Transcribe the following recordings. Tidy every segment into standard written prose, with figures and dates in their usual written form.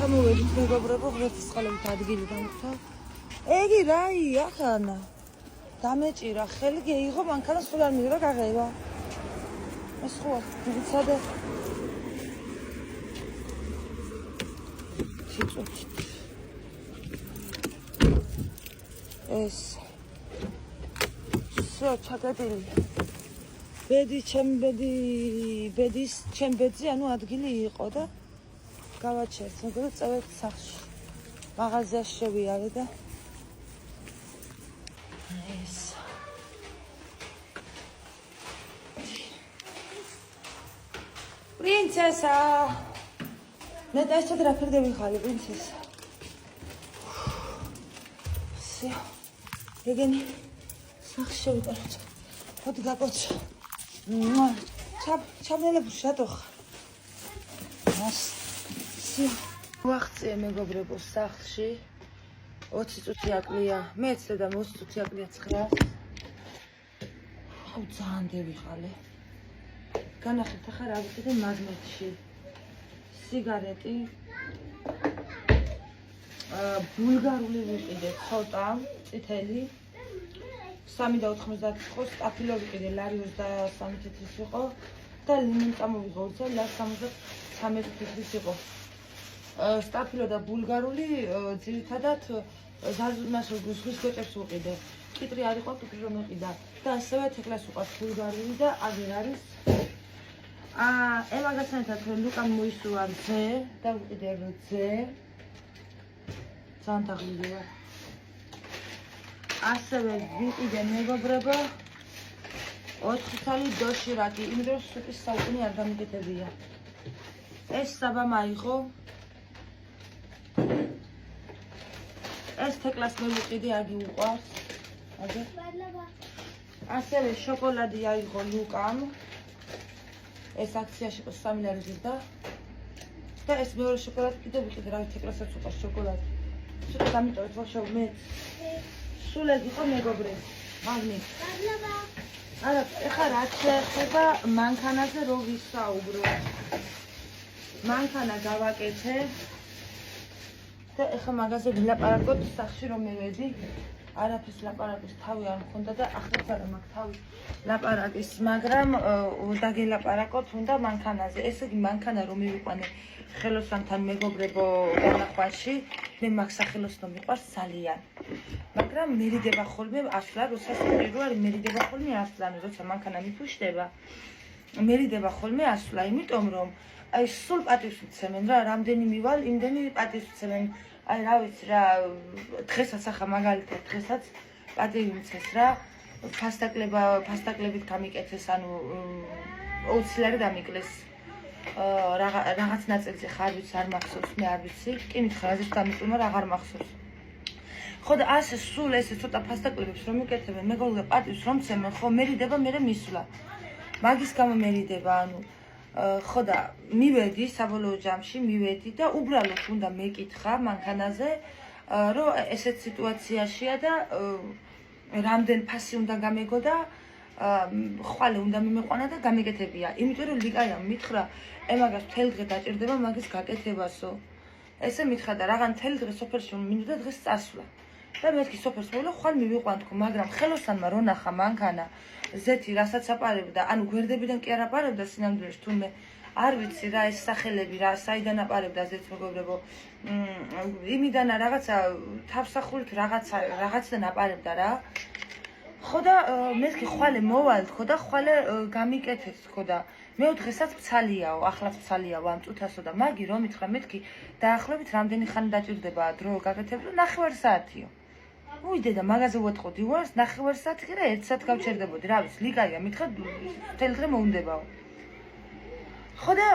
ჩამოვედით მეგობრებო, ღვთისმსხალებით ადგილი დამოწვა. ეგი რაია ხანა. დამეჭირა, ხელი გეიღო, მანქანა სულ არ მიღრა გაღება. ეს ხო ვიცადე. ციცუცით. ეს всё, ჩაგადილი. ბედის ჩემ ბედზე, ანუ ადგილი იყო და გავაჩერთ, მეგობრებო, წავედით სახლში. მაღაზიაში შევიარე და ეს პრინცესა მე დაიწყეთ რა ფერდები ხარი პრინცესა всё ეგენი სახლში შევიტანოთ ხოდი გაკოჩა ჩაბნელებ შატო მას всё ვახცე მეგობრებო სახლში 20 წუთი აკლია მე ეცლედა 20 წუთი აკლია 9 აუ ძალიან დევიღალე განახეთ ახლა რა ვიყიდე მაგნეტში სიგარეტი ბულგარული ვიყიდე ცოტა წითელი 3.90 იყო სტაფილო ვიყიდე ლარი 23 თეთრის იყო და ლიმონწამო ვიღო ლარი 73 თეთრის იყო სტაფილო და ბულგარული ძირითადად ზაზუნას ზღვის გოჭებს ვიყიდე კიტრი არ იყო კიტრი რომ ვიყიდა და ასევე თეკლას უყავს ბულგარული და აგერ არის ემაგასთან ერთად ლუკამ მოისურვა რძე და ვიყიდე რძე ძალიან დაღლილი ვარ ასევე ვიყიდე მეგობრებო 4 თალი დოშირაკი იმიტომ სუპის საუკუნე არ დამიკეთებია ეს საბა მაიღო ეს თეკლას მე ვიყიდე აგი უყვარს აგე ასევე შოკოლადი აიღო ლუკამ ეს აქციაში იყო 3 ლარი ზრდა და ეს მეორე შოკოლადი კიდე ვიყიდე რა თეკლასაც უყვარს შოკოლადი ცოტა დამიტოვეთ ვაშავ მე სულ ეს იყო მეგობრები მაგნიტ არა ეხლა რაც შეეხება მანქანაზე რო ვისაუბრო მანქანა გავაკეთე და ეხლა მაგაზე ვილაპარაკოთ სახში რომ მივედი არაფერს ლაპარაკის თავი არ მქონდა და ახლა არა მაგ თავი ლაპარაკის მაგრამ დაგელაპარაკოთ უნდა მანქანაზე ესე იგი მანქანა რომ მივიყვანე ხელოსანთან მეგობრებო განახვაში მე მაგ სახელოსნო მიყვარს ძალიან მაგრამ მერიდება ხოლმე ასლა როცა სპირო არის მერიდება ხოლმე ასლანი როცა მანქანა მიფუშდება მერიდება ხოლმე ასლა იმიტომ რომ აი სულ პატივს უცემენ რა რამდენი მივალ იმდენი პატივს უცემენ აი რა ვიცი რა დღესაც ახლა მაგალითად დღესაც პატივი მიცეს რა ფასტაკლებით გამიკეთეს ანუ 20 ლარი დამიკლეს რაღაც ნაწილზე ხარ ვიცი არ მახსოვს მე არ ვიცი კი მითხრა რაზეც დამიკლე მაგრამ აღარ მახსოვს ხო და ასე სულ ესე ცოტა ფასტაკლებებს რომ მიკეთებენ მეგობრებო პატივს რომ ცემენ ხო მერიდება მე მისვლა მაგის გამო მერიდება ანუ ხო და მივედი საბოლოო ჯამში მივედი და უბრალოდ უნდა მეკითხა მანქანაზე რომ ესეთ სიტუაციაშია და რამდენ ფასი უნდა გამეგო და ხვალე უნდა მიმეყვანა და გამეკეთებია იმიტომ რომ ლიკაიამ მითხრა ემაგას მთელი დღე დაჭირდება მაგის გაკეთებასო ესე მითხრა და რაღაც მთელი დღე სოფელში მინდოდა დღეს წასვლა და მეთქი სოფელს მოვიდა ხვალ მივიყვან თქო მაგრამ ხელოსანმა რო ნახა მანქანა ზეთი რასაც აპარებდა ანუ გვერდებიდან კი არ აპარებდა სინამდვილეში თუნდე არ ვიცი რა ეს სახელები რა საიდან აპარებდა ზეთს მეგობრებო იმიდან რაღაცა თავსახურით რაღაციდან აპარებდა რა ხო და მეთქი ხვალე მოვალ თქო და ხვალე გამიკეთეს თქო და მე დღესაც ფცალიაო ახლა ფცალიაო ამ წუთასო და მაგი რომ მითხრა მეთქი დაახლოებით რამდენი ხანი დაჭირდება დრო გაკეთებდა 9 საათიო უიდე და მაღაზია ვატყოდი ვარს 9 საათი კი რა 1 საათი გავჩერდებოდი რა ვიცი ლიკაია მითხრა მთელი დღე მოუნდებაო ხო და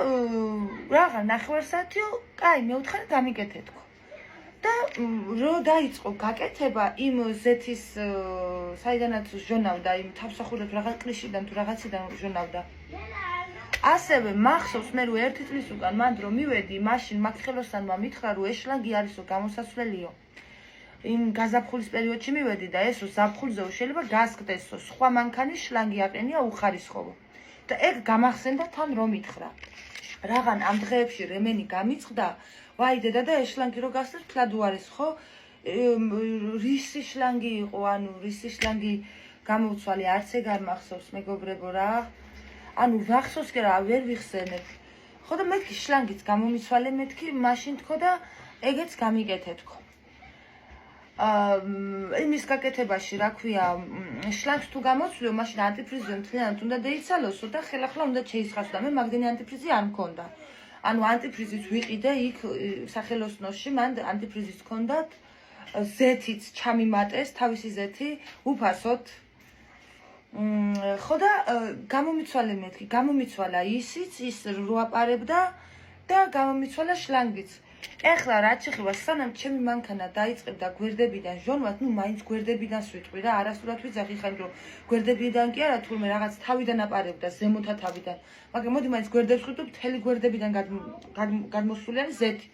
რაღა 9 საათიო კაი მე ვთხარი გამიკეთე თქო და რო დაიწყო გაკეთება იმ ზეთის საიდანაც ჟონავდა იმ თავსახურებს რაღაც კლიშიდან თუ რაღაციდან ჟონავდა ასევე მახსოვს მე რო 1 წლის უკან მანდ რომ მივედი მაშინ მაგ ხელოსანმა მითხრა რომ ეს შლანგი არისო გამოსასვლელიო იმ გაზაფხულის პერიოდში მივედი და ესო ზაფხულზეო შეიძლება გასკდესო სხვა მანქანის შლანგი აყენია უხარისხოვო და ეგ გამახსენდა თან რომ მითხრა. Რაღან ამ დღეებში რემენი გამიწყდა ვაი დედა და ეშლანგი რო გასწრებ თლად უარეს ხო რისი შლანგი იყო ანუ რისი შლანგი გამოვცვალე არც ეგ არ მახსოვს მეგობრებო რა ანუ ვახსოვს კი რა ვერ ვიხსენებ ხო და მეთქი შლანგიც გამომიცვალე მეთქი მაშინ თქო და ეგეც გამიკეთე თქო იმის გაკეთებაში რა ქვია შლანგს თუ გამოცვლიო მაშინ ანტიფრიზი მთლიანად უნდა დაიცალოსო და ხელახლა უნდა შეისხასო და მე მაგდენი ანტიფრიზი არ მქონდა ანუ ანტიფრიზიც ვიყიდე იქ სახელოსნოში მან ანტიფრიზიც ჰქონდათ ზეთიც ჩამიმატეს თავისი ზეთი უფასოდ ხო და გამომიცვალე მეთქი გამომიცვალა ისიც ის რო აპარებდა და გამომიცვალა შლანგიც ეხლა რაც შეხება სანამ ჩემი მანქანა დაიწყებდა გვერდებიდან ჟონვას ნუ მაინც გვერდებიდან ვიტყვი რა არასდროს ვიძახი ხან რომ გვერდებიდან კი არა თურმე რაღაც თავიდან აპარებდა ზემოთა თავიდან მაგრამ მოდი მაინც გვერდებს ვიტყვი მთელი გვერდებიდან გადმოსულიანი ზეთი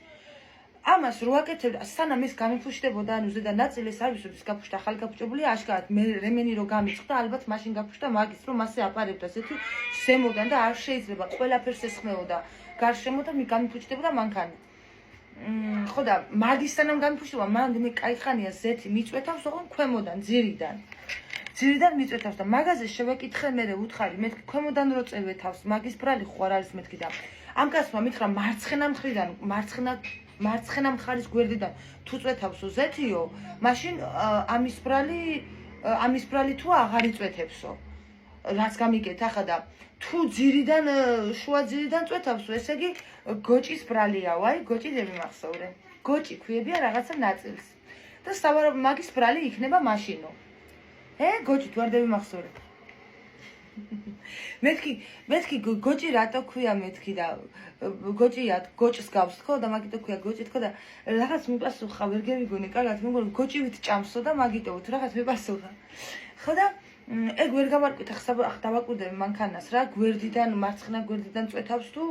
ამას რო აკეთებდა სანამ ეს გამიფუშტებოდა ანუ ზედა ნაწილი ეს არის ის გაფუშტა ახალი გაფუშტებულია აშკარად მე რემენი რო გამიწყდა ალბათ მაშინ გაფუშტა მაგის რომ მასე აპარებდა ზეთი ზემოდან და არ შეიძლება ყველაფერს ესხმეოდა გარშემო და გამიფუშტებოდა მანქანა ხო და მაგის სანამ გამიფუშტება მანამდე მე кайხანია ზეთი მიწვეთავს ოღონ ქვემოდან ძირიდან მიწვეთავს და მაგაზე შევეკითხე მე უთხარი მეთქი ქვემოდან რო წევე თავს მაგის ბრალი ხო არ არის მეთქი და ამ კაცმა მითხრა მარცხენა მხრიდან მარცხენა მხარის გვერდიდან თუ წვეთავსო ზეთიო მაშინ ამის ბრალი თუ აღარ იწვეთებსო რაც გამიკეთა ხა და თუ ძირიდან შუა ძირიდან წვეთავსო ესე იგი გოჭის ბრალია ვაი გოჭი ვერ მიმახსოვრე გოჭი ქვიებია რაღაცა ნაწილს და სავარაუდოდ მაგის ბრალი იქნება მაშინო გოჭი თუ არ დავიმახსოვრე მეთქი გოჭი რატო ქვია მეთქი და გოჭია გოჭს გავს ხო და მაგიტო ქვია გოჭი თქო და რაღაც მიპასუხა ვერ გევიგონე კარგად მეგონა გოჭივით ჭამსო და მაგიტო რაღაც მიპასუხა ხო და ეგ ვერ გავარკვით ახლა დავაკვირდები მანქანას რა გვერდიდან მარცხენა გვერდიდან წვეთავს თუ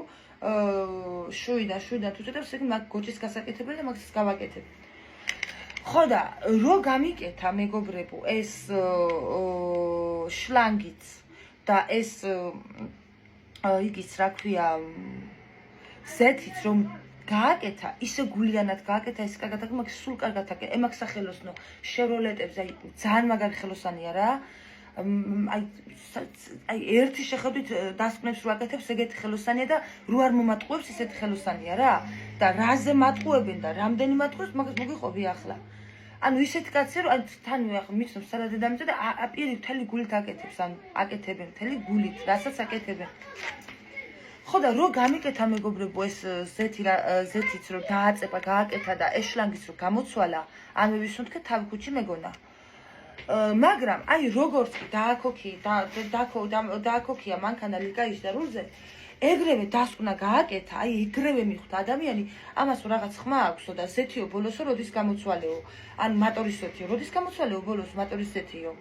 შუიდან თუ წვეთავს ეგ მაგ გოჭის გასაკეთებელი და მაგის გავაკეთებ ხო და რო გამიკეთა მეგობრებო ეს შლანგიც და ეს იგიც რა ქვია ზეთიც რომ გააკეთა ისე გულიანად გააკეთა ის კარგად აქ მაგ სულ კარგად აქ ემაგ სახელოსნო შევროლეტებს აი ძალიან მაგარი ხელოსანია რა აი ერთი შეხედვით დასკვნებს რო აკეთებს ეგეთი ხელოსანია და რო არ მომატყუებს ისეთი ხელოსანია რა და რაზე მატყუებენ და რამდენი მატყუებს მაგას მოგიყვები ახლა ანუ ისეთი კაცი რომ თანვე ახლა მიცნობს სადა დედამიწა და აპირი მთელი გულით აკეთებს ანუ აკეთებენ მთელი გულით რასაც აკეთებენ ხო და რო გამიკეთა მეგობრებო ეს ზეთიც რო დააწება გააკეთა და ეს შლანგიც რო გამოცვალა ამე ვისუნთქე თავი ქუჩი მეგონა მაგრამ აი როგორც დააქოქია მანქანა ლიკაიში და რულზე ეგრევე დასკვნა გააკეთა აი ეგრევე მიხვდა ადამიანი ამას რაღაც ხმა აქვსო და ზეთიო ბოლოსო როდის გამოცვალეო ან მოტორის ზეთიო როდის გამოცვალეო ბოლოს მოტორის ზეთიო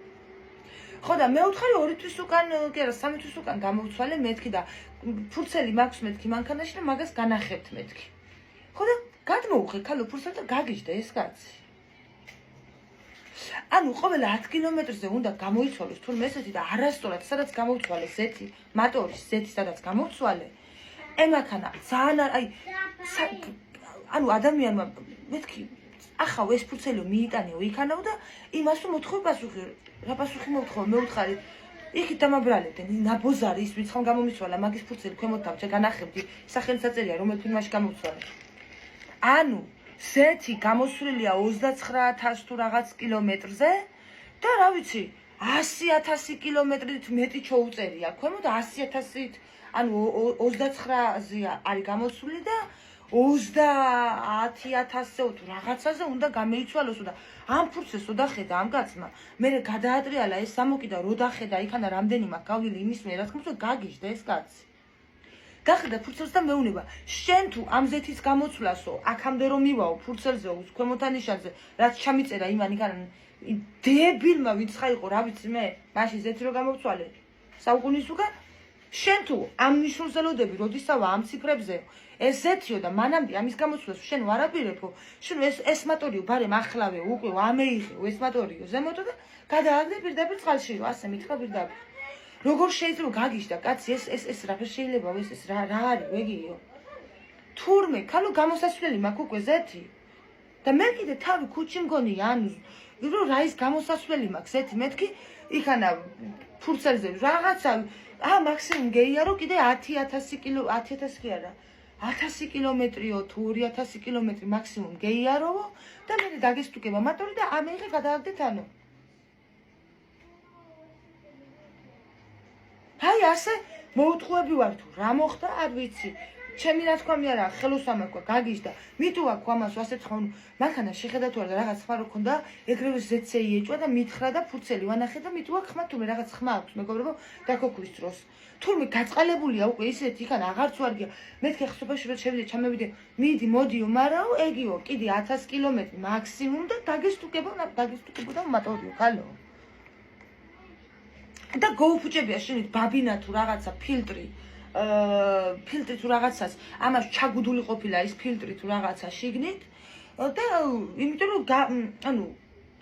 ხო და მე ვთხარი 2 თვის უკან კი არა 3 თვის უკან გამოვცვალე მეთქი და ფურცელი მაქვს მეთქი მანქანაში და მაგას განახებთ მეთქი ხო და გადმოუხე ქალო ფურცელი და გაგიჟდა ეს კაცი ანუ ყოველ 10 კილომეტრზე უნდა გამოიცვალოს თურმე ესეთი და არასწორად სადაც გამოვცვალე ზეთი მოტორის ზეთი სადაც გამოვცვალე ემანქანა ძალიან აი ანუ ადამიანმა მეთქი ახავ ეს ფურცელი მიიტანეო იქანაო და იმას რომ მოთხოვე პასუხი რა პასუხი მოვთხოვე მე ვთხარი იქით დამაბრალებდნენ ნაბოზარი ის ვინც ხომ გამომიცვალა მაგის ფურცელი ქვემოთ თავჭა განახებდი სახელმწაწერია რომელ ფილმაში გამოვცვალე ანუ ზეთი გამოსვლილია 29000 თუ რაღაც კილომეტრზე და რა ვიცი 100000 კილომეტრით მეტი ჩოუწერია ქვემოთ 100000-ით ანუ 29-ზე არის გამოსვლილი და 30000-ზე თუ რაღაცაზე უნდა გამოიცვალოსო და ამ ფურცელს რო დახედა ამ კაცმა მე გადაატრიალა ეს სამოკიდა რო დახედა იქანა რამდენი მაქვს გავლილი იმის მე რა თქმა უნდა გაგიჟდა ეს კაცი დახედა ფურცელს და მეუნება შენ თუ ამ ზეთის გამოცვლასო აქამდე რომ მივაო ფურცელზე ქვემოთა ნიშანზე რაც ჩამიწერა იმანი კან დებილმა ვინც ხაიყო რა ვიცი მე მაშინ ზეთი რო გამოვცვალე საუკუნის უკან შენ თუ ამ ნიშნულზელოდები როდისავა ამ ციფრებზე ეს ზეთიო და მანამდე ამის გამოცვლას შენ ვარაპირებო შენ ეს მატორიო ბარემ ახლავე უკვე ამეიღეო ეს მატორიო ზემოთ და გადააგდე პირდაპირ წყალშიო ასე მითხრა პირდაპირ როგორ შეიძლება გაგიჟდა კაცი ეს რაფერ შეიძლება ეს რა არის ვეგიო თუ თურმე ქალო გამოსასვლელი მაქვს უკვე ზეთი და მე კიდე თავი ქუჩი მგონია ანუ რომ რა ის გამოსასვლელი მაქვს ზეთი მეთქი იქანა ფურცელზე რაღაცა მაქსიმუმ გეია რომ კიდე 10000 კილო 10000 კი არა 1000 კილომეტრიო თუ 2000 კილომეტრი მაქსიმუმ გეიარო და მე დაგესტუკება მატორი და ამეიღე გადააგდეთ ანუ აი ასე მოუთხოვები ვარ თუ რა მოხდა არ ვიცი ჩემი რა თქვა მე არა ხელოსამაკვა გაგიჟდა მიტუვა ქვამას ასეთ ხომ მანქანა შეხედა თუ არა რაღაც ხმა რო ქონდა ეგრევე ზეცეი ეჭვა და მითხრა და ფუცელი ვანახე და მიტუვა ხმა თუმე რაღაც ხმა აქვს მეგობრებო დაქოქვის დროს თურმე გაწყალებულია უკვე ისეთი იქან აღარც ვარგია მეთქე ხსობაში რომ შევიდე ჩამევიდე მიდი მოდიო მარაო ეგიო კიდე 1000 კილომეტრი მაქსიმუმ და დაგესტუკებოდა მატორიო ხალო და გოუფუჭებია შენით ბაბინა თუ რაღაცა ფილტრი თუ რაღაცას ამას ჩაგუდული ყოფილა ის ფილტრი თუ რაღაცა შიგნით და იმიტომ რომ ანუ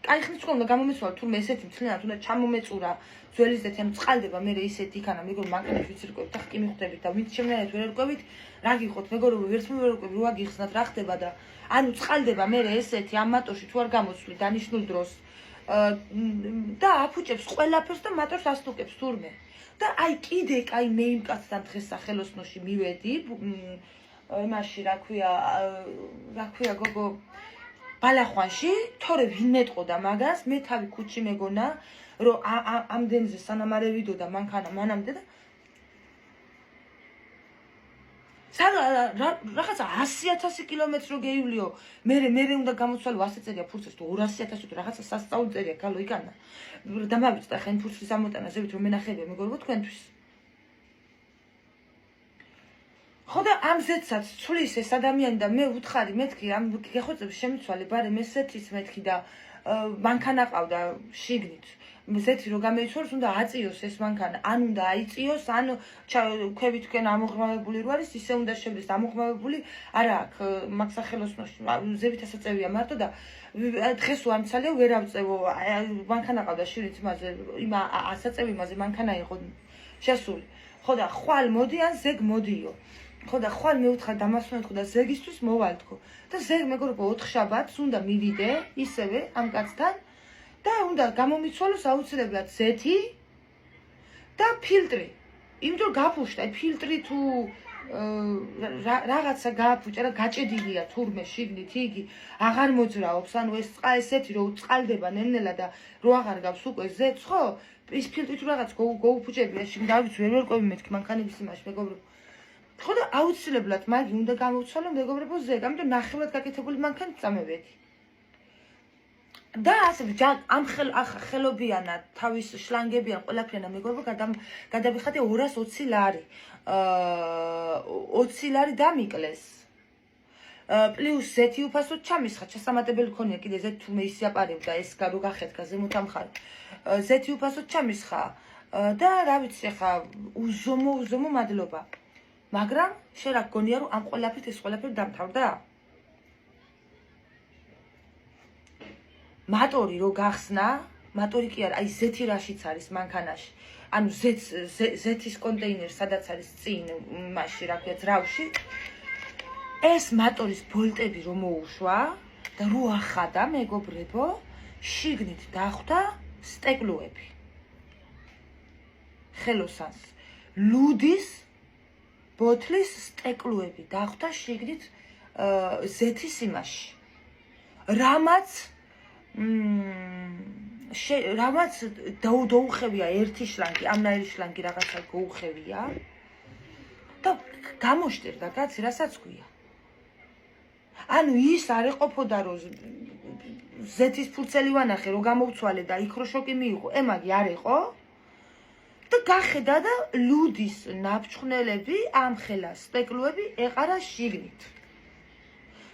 კაი ხნის უნდა გამომეცვალა თურმე ესეთი მთლიანად უნდა ჩამომეწურა ძველიზეთი ანუ წყალდება მე ისეთი იქანა მეგობრებო მანქანას ვიცირკვევით და ხკი მიხვდებით და ვინც შემნაირად ვერ ერკვევით რა გიხოთ მეგობრებო ვერც ვერ ერკვევი რა გიხსნათ რა ხდება და ანუ წყალდება მე ესეთი ამ მატორში თუ არ გამოსვლი დანიშნულ დროს და აფუჭებს ყველაფერს და მატორს ასტუკებს თურმე და აი კიდე კაი მე იმ კაცთან დღეს სახელოსნოში მივედი იმაში რა ქვია გოგო ბალახვანში თორე ვინ მეტყოდა მაგას მე თავი ქუჩი მეგონა რომ ამდენზე სანამ არ ევიდოდა მანქანა მანამდე და რაღაცა 100000 კილომეტრი რო გეივლიო მე უნდა გამოცვალო 100 წერია ფურცელს თუ 200000 თუ რაღაცა სასწაული წერია ქალო იქანა დამავიწყდა ხენ ფურცლის ამოტანა ზევით რომ მენახებია მეგობრებო თქვენთვის ხო და ამ ზეცაც ცulis ეს ადამიანი და მე უთხარი მეთქი ამ გეხოცებს შემიცვალე ბარე მე სეთის მეთქი და მანქანა ყავდა შიგნით ზეთი რო გამოიცვალოს უნდა აწიოს ეს მანქანა ან უნდა აიწიოს ან ქვევითკენ ამოღმავებული რო არის ისე უნდა შევდეს ამოღმავებული არა აქ მაგ სახელოსნოში ზევით ასაწევია მარტო და დღეს ვამცალე ვერ ავწევო მანქანა ყავდა შიგნით იმაზე იმ ასაწევი იმაზე მანქანა იყო შესული ხო და ხვალ მოდი ან ზეგ მოდიო ხო და ხვალ მეუთხარ დამასვენეთ ხო და ზეგისთვის მოვალთქო და ზეგ მეგობრებო 4 შაბათს უნდა მივიდე ისევე ამ კაცთან და უნდა გამომიცვალოს აუცილებლად ზეთი და ფილტრი იმიტომ გაფუშტა ფილტრი თუ რაღაცა გააფუჭა და გაჭედილია თურმე შიგნით იგი აღარ მოძრაობს ანუ ეს ესეთი რომ წყალდება ნელ-ნელა და რო აღარ გავს უკვე ზეთს ხო ის ფილტრი თუ რაღაც გოუფუჭებია შიგნით დავიც ვერ ვერკვევი მეთქი მანქანების იმაში მეგობრებო ხო და აუცილებლად მაგი უნდა გამოვცვალო მეგობრებო ზეგ ამიტომ ნახევრად გაკეთებული მანქანით წამევედი და ასე ამ ხელობიანად თავის შლანგებიან ყველაფერნა მეგობრებო გადავიხადე 220 ლარი 20 ლარი დამიკლეს პლუს ზეთი უფასოდ ჩამისხა ჩასამატებელი ქონია კიდე ზეთი თუმე ის იაპარებდა ეს რო გახეთქა ზემოთ ამხარ ზეთი უფასოდ ჩამისხა და რა ვიცი ხა უზომო მადლობა მაგრამ შენ რა გონია რომ ამ ყველაფერით ეს ყველაფერი დამთავრდა მატორი რო გახსნა მატორი კი არა აი ზეთი რაშიც არის მანქანაში ანუ ზეთის კონტეინერი სადაც არის წინ მასში რა ქვია ძრავში ეს მატორის ბოლტები რომ მოუშვა და რო ახადა მეგობრებო შიგნით დახვდა სტეკლოები ხელოსანს ლუდის ბოთლის სტეკლოები დახვდა შიგნით ზეთის იმაში რამაც დაუხევია ერთი შლანგი ამნაირი შლანგი რაღაცა გაუხევია და გამოშტერდა კაცი რასაც ქვია ანუ ის არ ეყოფოდა რომ ზეთის ფურცელი ვანახე რომ გამოვცვალე და იქ რო შოკი მიიღო ემაგი არ იყო და გახედა და ლუდის ნაფჩხნელები ამხელა სტეკლოები ეყარა შიგნით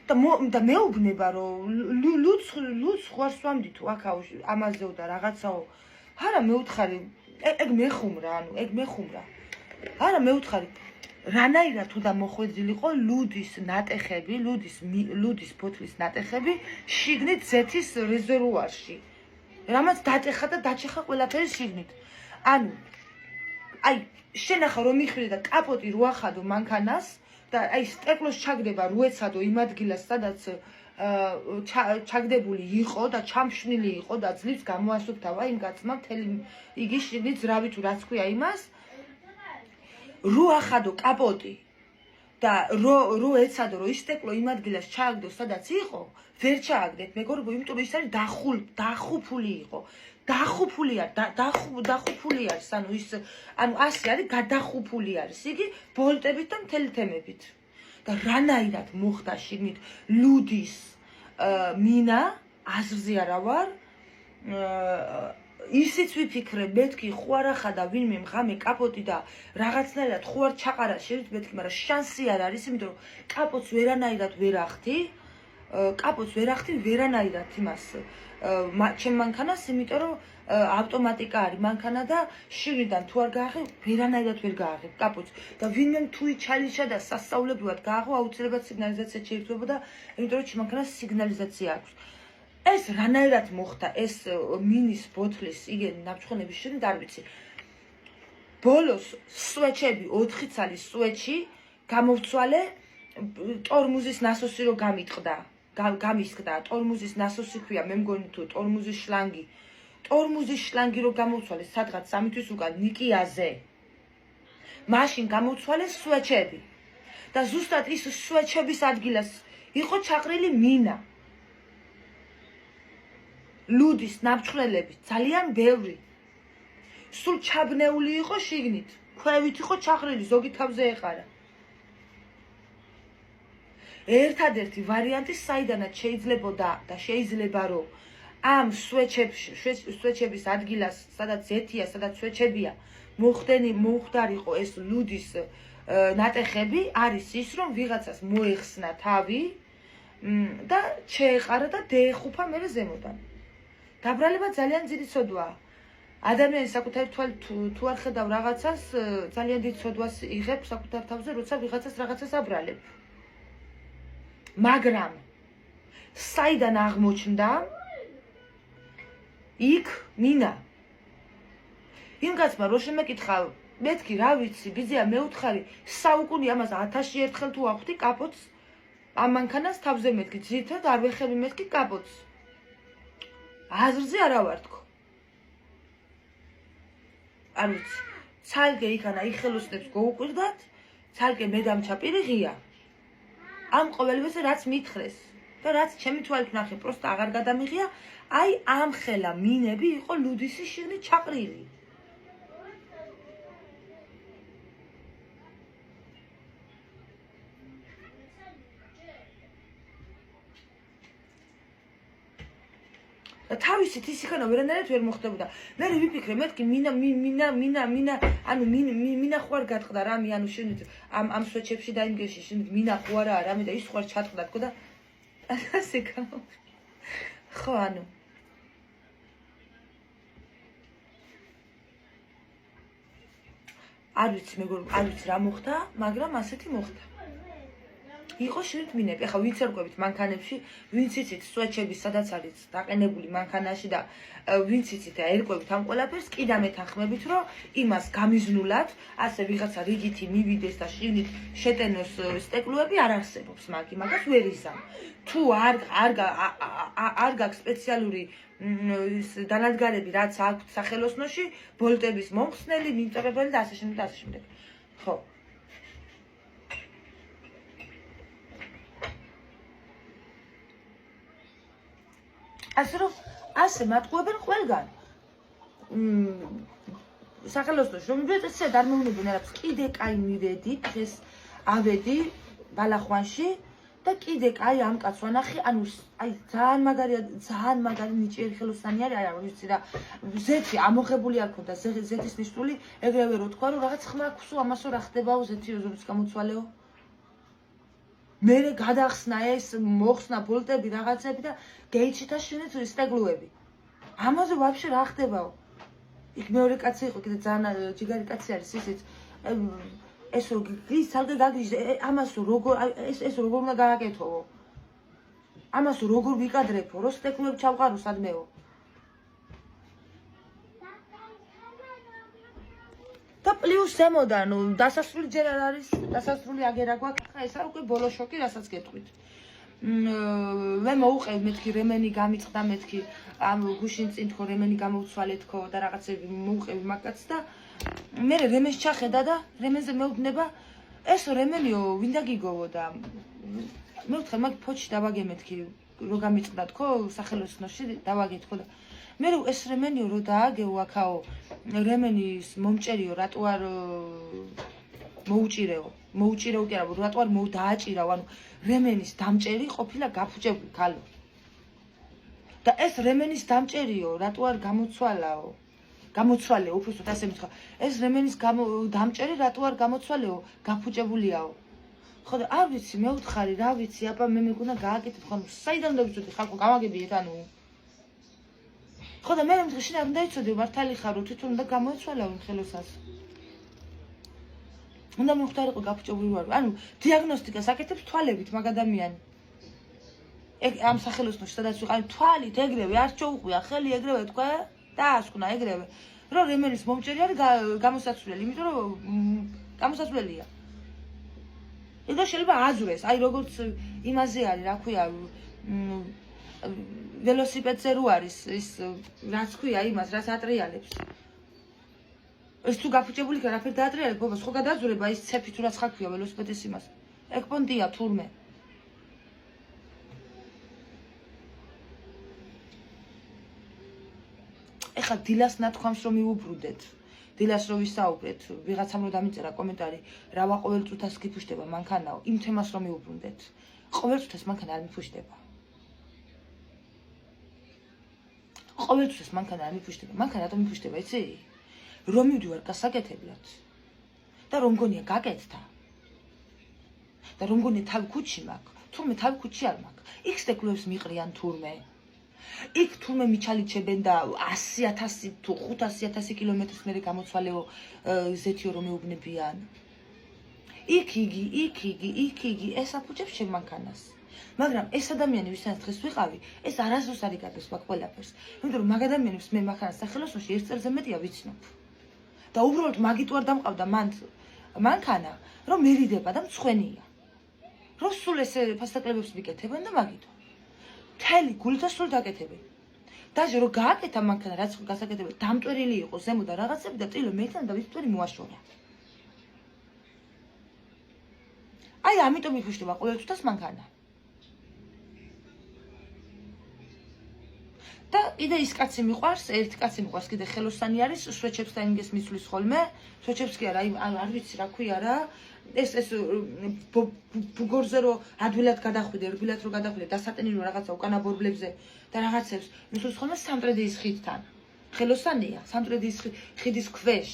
და მეუბნება რომ ლუდს ხვარს ვამდი თუ აქაოში ამაზეო და რაღაცაო არა მეუთხარი ეგ მეხუმრა ანუ ეგ მეხუმრა არა მეუთხარი რანაირად თუ და მოხვედრილიყო ლუდის ნატეხები ლუდის ბოთლის ნატეხები შიგნით ზეთის რეზერვუარში რამაც დატეხა და დაჩეხა ყველაფერი შიგნით ანუ აი შენ ახლა რომ მიხვიდე და კაპოტი რო ახადო მანქანას და აი სტეკლოს ჩაგდება რუეცადო იმ ადგილას, სადაც ჩაგდებული იყო და ჩამშნილი იყო და ძლივს გამოასუფთავა იმ კაცმა მთელი იგი შინი ძრავი თუ რაც ქვია იმას, რო ახადო კაპოტი და რო ეცადო რომ ის სტეკლო იმ ადგილას ჩააგდო სადაც იყო, ვერ ჩააგდეთ მეგობრებო, იმიტომ რომ ის არის დახუფული იყო. დახუფული არის, ანუ ის ანუ ასე არის გადახუფული არის იგი ბოლტებით და მთელი თემებით. და რანაირად მოხდა შიგნით ლუდის მინა, აზრზე არა ვარ. ისიც ვიფიქრე, მეთქი ხო არ ახადა ვინმე მღამე კაპოტი და რაღაცნაირად ხო არ ჩაყარა შევით მეთქი, მაგრამ შანსი არ არის, იმიტომ რომ კაპოტს ვერანაირად ვერ ახდი. კაპოტს ვერ ახდი ვერანაირად იმას ჩემ მანქანას, იმიტომ რომ ავტომატიკა არის მანქანა და შიგნიდან თუ არ გააღებ, ვერანაირად ვერ გააღებ კაპოტს. და ვინმე თუ ჩალიჩა და სასწაულებრივად გააღო, აუცილებლად სიგნალიზაცია შეირთმებოდა, იმიტომ რომ ჩემ მანქანას სიგნალიზაცია აქვს. ეს რანაირად მოხდა ეს მინის ბოთლის იგენი ნამჩხონების შიგნით არ ვიცი. ბოლოს სვეჩები 4 წალის სვეჩი გამოვცვალე ტორმუზის ნასოსი რო გამისხდა. ტორმუზის ნასოსი ქვია, მე მგონი თუ ტორმუზის შლანგი. ტორმუზის შლანგი რო გამოვცვალე სადღაც 3 თვის უკან ნიკიაზე. მაშინ გამოვცვალე სვეჩები. და ზუსტად ის სვეჩების ადგილას იყო ჩაყრილი მინა. ლუდის ნამჩხრელები ძალიან ბევრი. სულ ჩაბნეული იყო შიგნით. ქვევით იყო ჩაყრილი, ზოგი თავზე ეყარა. ერთადერთი ვარიანტი საიდანაც შეიძლებოდა და შეიძლება რომ ამ სვეჩების ადგილას, სადაც ეთია, სადაც სვეჩებია, მოუხდარიყო ეს ლუდის ნატეხები, არის ის, რომ ვიღაცას მოეხსნა თავი და შეეყარა და დაეხუფა მერე ზემოდან. დაბრალება ძალიან დიდი ცოდვაა. ადამიანის საკუთარი თვალი თუ არ ხედავ რაღაცას, ძალიან დიდ ცოდვას იღებ საკუთარ თავზე, როცა ვიღაცას რაღაცას აბრალებ. მაგრამ საიდან აღმოჩნდა იქ მინა. იმ კაცმა რო შემეკითხა, მეთქი რა ვიცი, ბიძია მე უთხარი, საუკუნე ამას 1000 ერთხელ თუ ახვდი კაპოტს, ამ მანქანას თავზე მეთქი, ძირითადად არ ვეხები მეთქი კაპოტს. აზრზე არა ვარ თქო. არ ვიცი, ცალკე იქანა იხელოსნებს გოუკვირდათ, ცალკე მე დამჩაპირი ღია. ამ ყოველივეზე რაც მითხრეს და რაც ჩემი თვალით ვნახე, პროსტა აღარ გადამიღია, აი ამ ხელა მინები იყო ლუდისის შიგნით ჩაყრილი. და თავისით ის იქანა ვერანაირად ვერ მოხდებოდა. მე ვიფიქრე, მეთქი მინა, ანუ მინა ხო არ გატყდა რამე, ანუ შენით ამ სვეჩებში და იმ გეში შენით მინა ხო არაა რამე და ის ხო არ ჩატყდა თქო და ასე გამა. ხო, ანუ არ ვიცი მეგობრებო, არ ვიცი რა მოხდა, მაგრამ ასეთი მოხდა. იყო შენით მინები. ახლა ვინც ერკვევით მანქანებში, ვინც იცით სვეჩები სადაც არის დაყენებული მანქანაში და ვინც იცით ერკვევით ამ ყველაფერს, კი დამეთანხმებით, რომ იმას გამიზნულად, ასე ვიღაცა რიგითი მივიდეს და შიგნით შეტენოს სტეკლოები არ არსებობს მაგას ვერ იზამ. თუ არ გაქვს სპეციალური დანადგარები, რაც აქვს სახელოსნოში, ბოლტების მომხსნელი, მიმწებებელი და ასე შემდეგ. ხო. ასე მატყუებენ ყველგან. სახელოსნოში რომ მივედეთ, ესე არ მეუნებენ არაფერს. კიდე კაი მივედი, დღეს ავედი ბალახვანში და კიდე კაი ამ კაცს ვანახე, ანუ აი ძალიან მაგარი ნიჭიერი ხელოსანი არის, არა ვიცი რა. ზეთი ამოღებული არ ქონდა, ზეთის ნიშნული, ეგრევე რო თქვა, რომ რაღაც ხმა აქვს, ამასო რა ხდებაო, ზეთი როზობის გამოცვალეო. მერე გადახსნა ეს, მოხსნა ბოლტები, რაღაცები და გეიჩითა შენით სტეკლოები. ამაზე ვაფშე რა ხდებაო? იქ მეორე კაცი იყო, კიდე ძალიან ჯიგარი კაცი არის, ისიც ეს რო გის ცალკე გაგიჟ, ამას როგორ ეს როგორ უნდა გააკეთოო? ამას როგორ ვიკადრებო, რო სტეკლოები ჩავყარო სადმეო? და პლუს ზემოდან დასასრული ჯერ არ არის, დასასრული აგერა გვაქვს, ხა ეს არ უკვე ბოლო შოკი, რასაც გეტყვით. მე მოუყევ მეთქი რემენი გამიწყდა მეთქი ამ გუშინ წინ თქო რემენი გამოვცვალე თქო და რაღაცები მოუყევი მაგაც და მე რემენს ჩახედა და რემენზე მეუბნება ეს რემენიო ვინდა გიგოვო და მე ვთხე მაგ ფოჩი დავაგე მეთქი რო გამიწყდა თქო სახელოსნოში დავაგე თქო და მე ეს რემენიო რო დააგეო აქაო რემენის მომჭერიო რატო არ მოუჭირეო კი არა რატო არ დააჭირავ ანუ რემენის დამჭერი ყოფილა გაფუჭებული ქალო და ეს რემენის დამჭერიო რატო არ გამოცვალეო უბრალოდ ასე მითხრა ეს რემენის დამჭერი რატო არ გამოცვალეო გაფუჭებულიაო ხო და არ ვიცი მე ვთხარი რა ვიცი აბა მე მეგონა გააკეთებ ხო საიდან უნდა ვიცოდი ხალხო გამაგებიეთ ანუ ხო და მე მეთქი შენ არ უნდა იცოდი მართალი ხარო თვითონ უნდა გამოეცვალაო იმ ხელოსას უნდა მიხდარიყო გაფუჭებული ვარ ანუ დიაგნოსტიკას აკეთებს თვალებით მაგ ადამიანი ეგ ამ სახელოსნოში სადაც ვიყავი თვალით ეგრევე არ ჩოუყვია ხელი ეგრევე თქვა დაასკვნა ეგრევე რომ რემენის მომჭერი არის გამოსაცვლელი იმიტომ რომ გამოსაცვლელია ეხლა შეიძლება აზრეს აი როგორც იმაზე არის რა ქვია ველოსიპედზე რო არის ის რაც ქვია იმას რაც ატრიალებს ეს თუ გაფუჭებული კი რაფერ დაატრიალებ ბობა ხო გადააძურება ის ცეფი თუ რაც ხაქვია ველოსიპედის იმას ეგ პონტია თურმე ეხლა დილას ნათქვამს რომ მიუბრუნდეთ დილას რო ვისაუბრეთ ვიღაცამ რო დამიწერა კომენტარი რა ვაყოველ წუთას გიფუშდება მანქანაო იმ თემას რომ მიუბრუნდეთ ყოველ წუთას მანქანა არ მიფუშდება ყოველ წუთას მანქანა არ მიფუშდება მანქანა რატომ მიფუშდება იცი რომ მივდივარ გასაკეთებლად და რომ გონია გაკეთდა და რომ გონია თავი ქუჩი მაქვს თურმე თავი ქუჩი არ მაქვს იქ სტეკლებს მიყრიან თურმე იქ თურმე მიჩალიჩებენ და 100,000 თუ 500,000 კილომეტრის მერე გამოცვალეო ზეთიო რომ მეუბნებიან იქ იგი ეს აფუჭებს შენ მანქანას მაგრამ ეს ადამიანი ვისაც დღეს ვიყავი ეს არასდროს არ იგებს მაგ ყველაფერს იმიტომ რომ მაგ ადამიანებს მე მანქანას სახელოსნოში 1 წელზე მეტია ვიცნობ და უბრალოდ მაგით არ დამყავდა მანქანა რომ მერიდება და მცხვენია რომ სულ ეს ფასტაკლებებს მიკეთებენ და მაგით მთელი გულით და სულ დაკეთებენ დაჟე რომ გააკეთა მანქანა რაც გასაკეთებელი დამტვერილი იყო ზემო და რაღაცები და წილო მეთან და ვისწვერი მოაშორა აი ამიტომ იფუშტება ყოველ წუთას მანქანა და კიდე ის კაცი მიყვარს, ერთი კაცი მიყვარს, კიდე ხელოსანი არის, შვეჩებს და ინგეს მისვლის ხოლმე. შვეჩებს კი არა, არ ვიცი რა ქვია რა. ეს ბუგორზე რო ადვილად გადახვიდე, ერგვილად რო გადახვიდე, დასატენი რო რაღაცა უკანა ბორბლებზე და რაღაცებს მისვლის ხოლმე სამტრედიის ხიდთან. ხელოსანია, სამტრედიის ხიდის ქვეშ.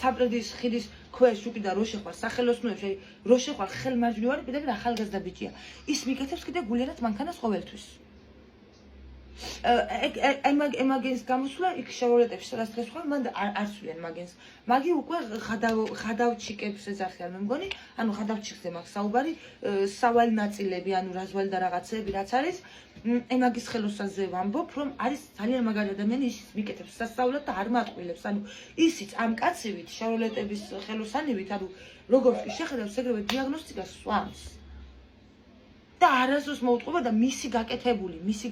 სამტრედიის ხიდის ქვეშ უკიდა რო შეხვალ სახელოსნოებში, რო შეხვალ ხელმარჯვნივარი პირდაპირ ახალგაზრდა ბიჭია. ის მიკეთებს კიდე გულიერად მანქანას ყოველთვის. მაგენს გამოსვლა იქ შევრეტებში სადაც გასვლა მან არ სვლიან მაგენს მაგი უკვე ხადავჩიკებს ეძახიან მე მგონი ანუ ხადავჩიკზე მაქვს საუბარი სავალი ნაწილები ანუ რაზვალი და რაღაცები რაც არის მაგის ხელოსაზე ვამბობ რომ არის ძალიან მაგარი ადამიანი ის მიკეთებს სასწაულად და არ მატყვილებს ანუ ისიც ამ კაცივით შევრეტების ხელოსანივით ანუ როგორც კი შეხედავს ეგრევე დიაგნოსტიკას სვამს და არასდროს მოუწყობა და მისი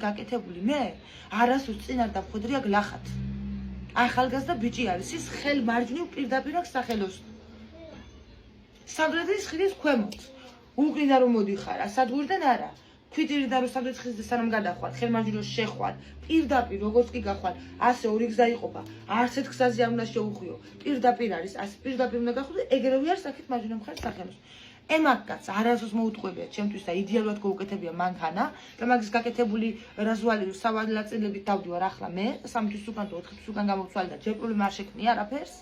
გაკეთებული მე არასდროს წინარ დამხვედრია გლახათ ახალგაზრდა ბიჭი არის ის ხელ მარჯვნივ პირდაპირ აქვს სახელოსნო სამტრედიის ხიდის ქვემოთ უკრიდან რომ მოდიხარ ასადგურიდან არა ქვიტირიდან რომ სამტრედიის ხიდზე სანამ გადახვალ ხელ მარჯვნივ შეხვალ პირდაპირ როგორც კი გახვალ ასე ორი გზა იყოფა არც ერთ გზაზე არ უნდა შეუხვიო პირდაპირ არის ასე პირდაპირ უნდა გახვიდე ეგრევე არის აქეთ მარჯვნივ მხარეს სახელოსნო ემაგაც არასდროს მოუწყობია ჩემთვის და იდეალურად გაუკეთებია მანქანა და მაგის გაკეთებული რაზვალი სავალი ნაწილებით დავდივარ ახლა მე 3 თვის უკან და 4 თვის უკან გამოვცვალე და ჯერ პრობლემა არ შექმნია არაფერს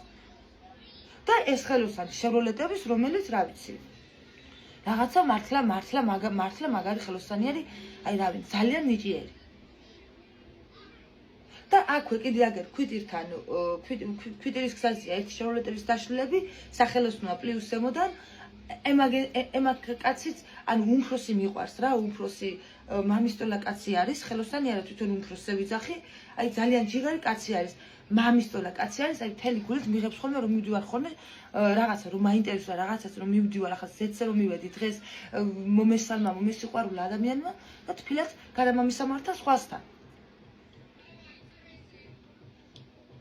და ეს ხელოსანი შევროლეტების რომელიც რა ვიცი რაღაცა მართლა მაგარი ხელოსანი არის აი რა ვიცი ძალიან ნიჭიერი და აქვე კიდე აგერ ქვიტირთან ქვიტირის გზაზეა ერთი შევროლეტების დაშლილები სახელოსნოა პლუს ზემოდან ემაგ კაციც ანუ უმფროსი მიყვარს რა უმფროსი მამისტოლა კაცი არის, ხელოსანი არა, თვითონ უმცროსზე ვიძახი, აი ძალიან ჯიგარი კაცი არის. მამისტოლა კაცი არის, აი მთელი გულით მიღებს ხოლმე რომ მივდივარ ხოლმე რაღაცა რომ მაინტერესებდა რაღაცას რომ მივდივარ ახლა ზეცე რომ მივედი დღეს მომესალმა მომესიყვარულა ადამიანმა და თბილად გადამამისამართა სხვასთან.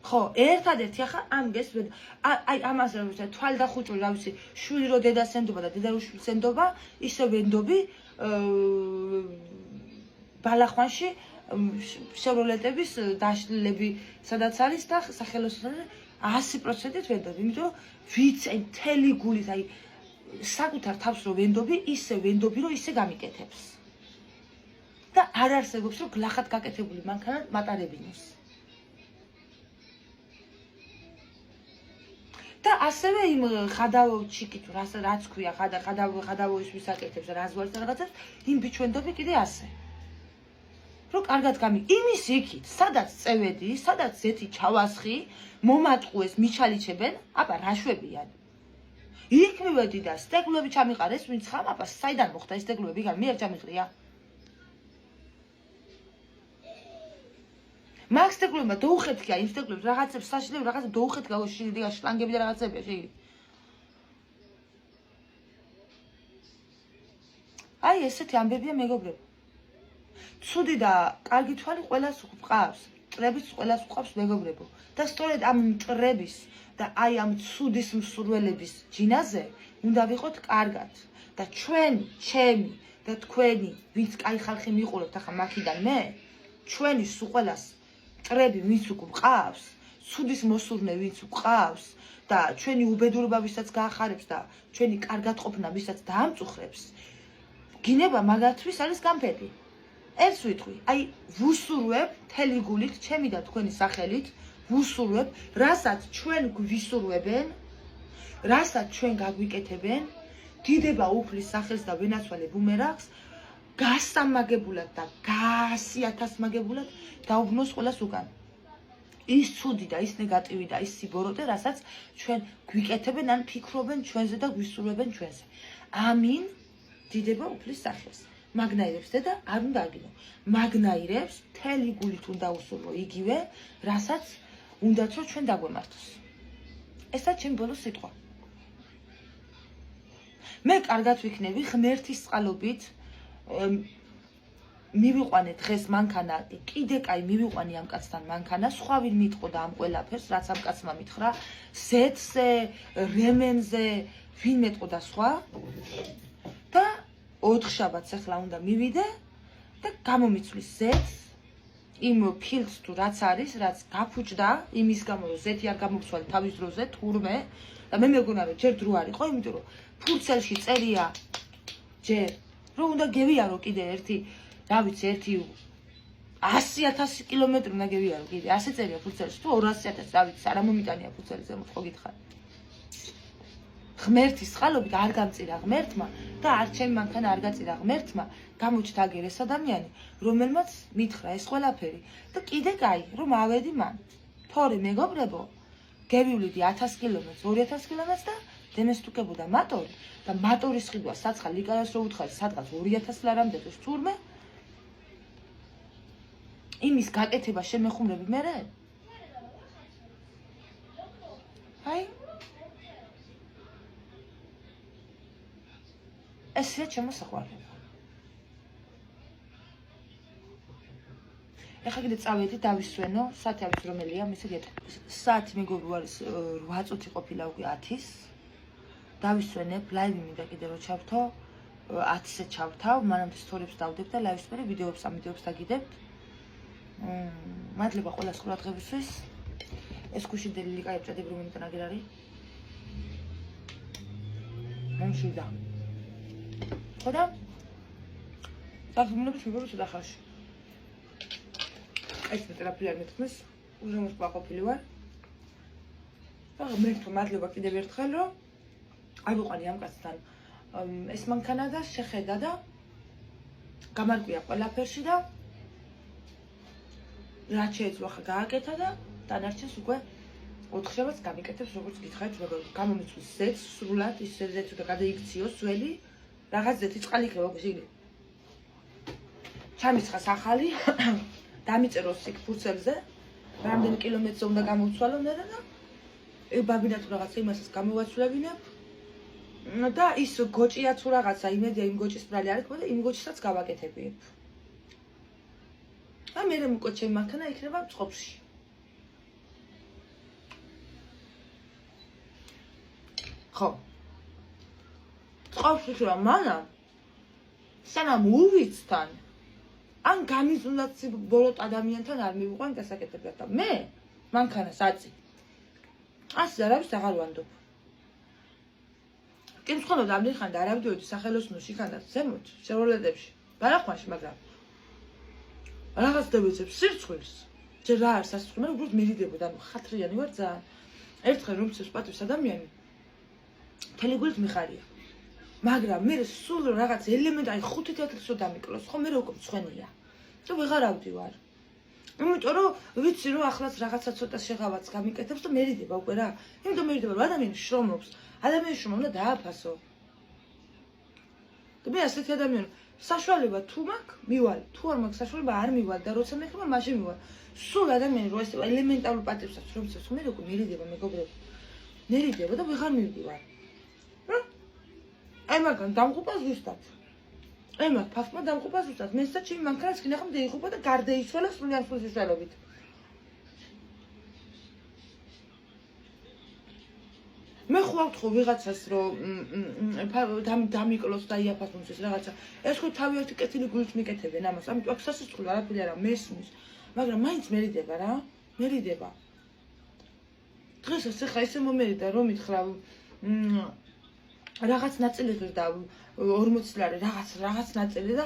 ხო, ერთადერთი ახლა ამგეს აი ამას რომ ვთქვი, თვალდახუჭული, რა ვიცი, შვილი რო დედას ენდობა და დედა რო შვილს ენდობა, ისე ვენდობი ბალახვანში შევროლეტების დაშლილები სადაც არის და სახელოსნოზე 100%-ით ვენდობი, იმიტომ რომ ვიცი, აი მთელი გულით, აი საკუთარ თავს რო ვენდობი, ისე ვენდობი, რომ ისე გამიკეთებს. და არ არსებობს, რომ გლახად გაკეთებული მანქანა მატარებინოს. და ასევე იმ ხადავო ჩიკით, რაც ქვია, ხადავოის ვისაკეთებს და რაზვარს და რაღაცას, იმ ბიჩვენდობი კიდე ასე. რომ კარგად იმის იქით, სადაც წევედი, სადაც ზეთი ჩავასხი, მომატყუეს, მიჩალიჩებენ, აბა რა შვებიან. იქ მივედი და სტეკლები ჩამიყარეს, ვინც ხამ, აბა საიდან მოხდა ეს სტეკლები, მე არ ჩამიყრია. მაგ სტეკლებმა დაუხეთქია იმ სტეკლებს რაღაცებს საშინელი რაღაცებს დაუხეთქა შიგნით შლანგები და რაღაცებია შიგნით. აი ესეთი ამბებია მეგობრებო. ცუდი და კარგი თვალი ყველას გვყავს. მტრებიც ყველას გვყავს მეგობრებო. და სწორედ ამ მტრების და აი ამ ცუდის მსურველების ჯინაზე უნდა ვიყოთ კარგად. და ჩვენი, ჩემი და თქვენი, ვინც კაი ხალხი მიყურებთ ახლა მაქიდან მე, ჩვენი სულ ყველას მტრები ვინც გვყავს, ცუდის მოსურნე ვინც გვყავს და ჩვენი უბედურება ვისაც გაახარებს და ჩვენი კარგად ყოფნა ვისაც დაამწუხრებს, გინება მაგათთვის არის გამფეთი. ერთს ვიტყვი, აი ვუსურვებ მთელი გულით, ჩემი და თქვენი სახელით, ვუსურვებ, რასაც ჩვენ გვისურვებენ, რასაც ჩვენ გაგვიკეთებენ, დიდება უფლის სახელს და ვენაცვალე ბუმერანგს, გასამაგებულად და გასიათასმაგებულად დაუბნოს ყველას უკან. ის ცუდი და ის ნეგატივი და ის სიბოროტე, რასაც ჩვენ გვიკეთებენ ან ფიქრობენ ჩვენზე და გვისურვებენ ჩვენზე. ამინ დიდება უფლის სახელს. მაგნაირებს დედა არ უნდა აგინო. მაგნაირებს მთელი გულით უნდა უსურვო იგივე, რასაც უნდათ რომ ჩვენ დაგვემართოს. ესაც ჩემი ბოლო სიტყვა. მე კარგად ვიქნები ღმერთის წყალობით მივიყვანე დღეს მანქანა, კიდე კაი მივიყვანი ამ კაცთან მანქანა, სხვა ვინ მიტყო და ამ ყველაფერს, რაც ამ კაცმა მითხრა, ზეთზე, რემენზე, ვინ მეტყო და სხვა. და 4 შაბათს ახლა უნდა მივიდე და გამომიცვლის ზეთს, იმ ფილდს თუ რაც არის, რაც გაფუჭდა, იმის გამო რომ ზეთი არ გამომცვალე თავის დროზე, თურმე და მე მეგონა რომ ჯერ დრო არ იყო, იმიტომ რომ ფურცელში წერია ჯერ რომ უნდა გევიარო კიდე ერთი, რა ვიცი, ერთი 100,000 კილომეტრი უნდა გევიარო კიდე, ასე წერია ფურცელში, თუ 200,000, რა ვიცი, არა მომიტანია ფურცელზე, მოთხოვ გითხარ. ღმერთის წყალობით არ გამწირა ღმერთმა და არ ჩემი მანქანა არ გაწირა ღმერთმა, გამოჩნდა აგერ ეს ადამიანი, რომელმაც მითხრა ეს ყველაფერი და კიდე კაი, რომ ავედი მან. თორე მეგობრებო, გევივლიდი 1000 კილომეტრს, 2000 კილომეტრს და დემესტუკებოდა მატორი და მატორის ხიდვა საცხა ლიკაიას რო უთხარი სადღაც 2000 ლარამდე ეს თურმე იმის გაკეთება შემეხუმრები მერე? აი ესეა შემოსაყვარლება. ეხლა კიდე წავედი დავისვენო, საათი არის რომელია, მისე გეტყვი. საათი მეგობრებო არის 8 წუთი ყოფილა უკვე 10-ის. დავისვენებ, ლაივი მინდა კიდე რო ჩავრთო, 10-ზე ჩავთავ, მანამდე სტორიებს დავდებ და ლაივის მერე ვიდეოებს ამ ვიდეოებს დაგიდებთ. მადლობა ყველას ყურადღებისთვის. ეს გუშინდელი ლიკაი ჭადები რომ იმიტომ აგერ არის. მომშვიდა. ხოდა? საფრთხეების მეგობრებო შედახარში. ეს მეტრაფილი არ მეთქმის, უზრუნოს ყოფილი ვარ. და მე მადლობა კიდევ ერთხელ რომ არ ვიყვანი ამ კაცთან ეს მანქანა და შეხედა და გამარკვია ყველაფერში და რაც შეეძლო ხა გააკეთა და დანარჩენს უკვე 4 შაბათს გამიკეთებს როგორც გითხარით მეგობრებო. გამომიცვლის ზეთს სრულად ის ზეთს უნდა გადაიქციოს ძველი რაღაც ზეთი წყალი იქნება შიგნით. ჩამიცხას ახალი დამიწეროს იქ ფურცელზე რამდენი კილომეტრზე უნდა გამოვცვალო და ბაბინა თუ რაღაცა იმასაც გამოვაცვლებინებ და ის გოჭია თუ რაღაცა იმედია იმ გოჭის ბრალი არ იქნება და იმ გოჭისაც გავაკეთებიებ და მე მოკოჩე მანქანა იქნება წყობში ხო წყობში თუ რა მანა სანამ ურვიცთან ან გამიზუნდაც ბოლოთ ადამიანთან არ მივიყვან გასაკეთებლად და მე მანქანას აწი ასე არავის აღარ ვანდობ კი მსხვილობ ამდენ ხანდა არავიდიოდი სახელოსნოში იქანდა ზემოთ შევროლედებში ბარახვანში მაგრამ რაღაც დავეცებ სირცხვილს ჯერ რა არის სასწრაფო მე უბრალოდ მერიდებოდა ანუ ხათრიანი ვარ ძალიან ერთხელ რომ ცებს პატივს ადამიანი თელეგულით მიხარია მაგრამ მე სულ რაღაც ელემენტი 5 თეთრს რო დამიკლოს ხო მე რო უკვე მცვენია და ვეღარ ავდივარ იმიტომ რომ ვიცი რომ ახლაც რაღაცა ცოტა შეღავაც გამიკეთებს და მერიდება უკვე რა იმიტომ მერიდება რომ ადამიანი შრომობს ადამიანის შრომა უნდა დააფასო და მე ასეთი ადამიანი საშუალება თუ მაქვს მივალ თუ არ მაქვს საშუალება არ მივალ და როცა მეხება მაშინ მივალ სულ ადამიანი რო ეს ელემენტარულ პატივსაც რომ ცებს მე უკვე მერიდება მეგობრებო მერიდება და ვეღარ მივდივარ აი მაგან დამღუპა ზუსტად აი მაგ ფაქტმა დამღუპა ზუსტად მესაც ჩემი მანქანას გინახავ დაიღუპა და გარდაიცვალა სრულიად სულისშველობით მე ხვავთ ხო ვიღაცას რომ დამიკლოს და იაფასოს ეს რაღაცა ეს ხო თავი ერთი კეთილი გულით მიკეთებენ ამას ამიტომ აქ სასწრაფო არაფერი არა მესმის მაგრამ მაინც მერიდება რა მერიდება დღეს ახლა ესე მომერიდა რომ მითხრა რაღაც ნაწილი ღირდა 40 ლარი რაღაც ნაწილი და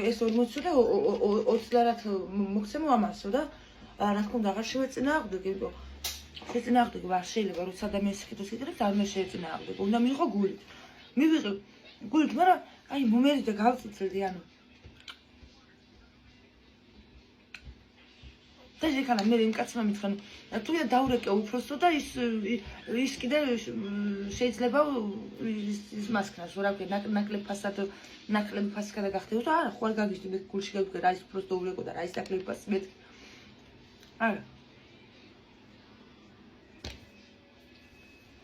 ეს 40 და 20 ლარად მოგცემო ამასო და რა თქმა უნდა აღარ შევეწინააღმდეგე იმიტომ შეწინააღმდეგე არ შეიძლება რომ ადამიანის სიკეთეს იკეთებს არ მე შეეწინააღმდეგე უნდა მიიღო გულით მივიღე გულით მაგრამ აი მომერიდა გავწიცილდი ანუ და შეხანა მე იმ კაცმა მითხრა თუ და დაურეკე უფროსო და ის კიდე შეიძლება ის მასკნას რა ვქნა ნაკლებ ფასად გადაგახდეო და არა ხო არ გაგიჟდი მე გულში გავიგე რა ის უფროს დაურეკო და რა ის ნაკლებ ფასი მე არა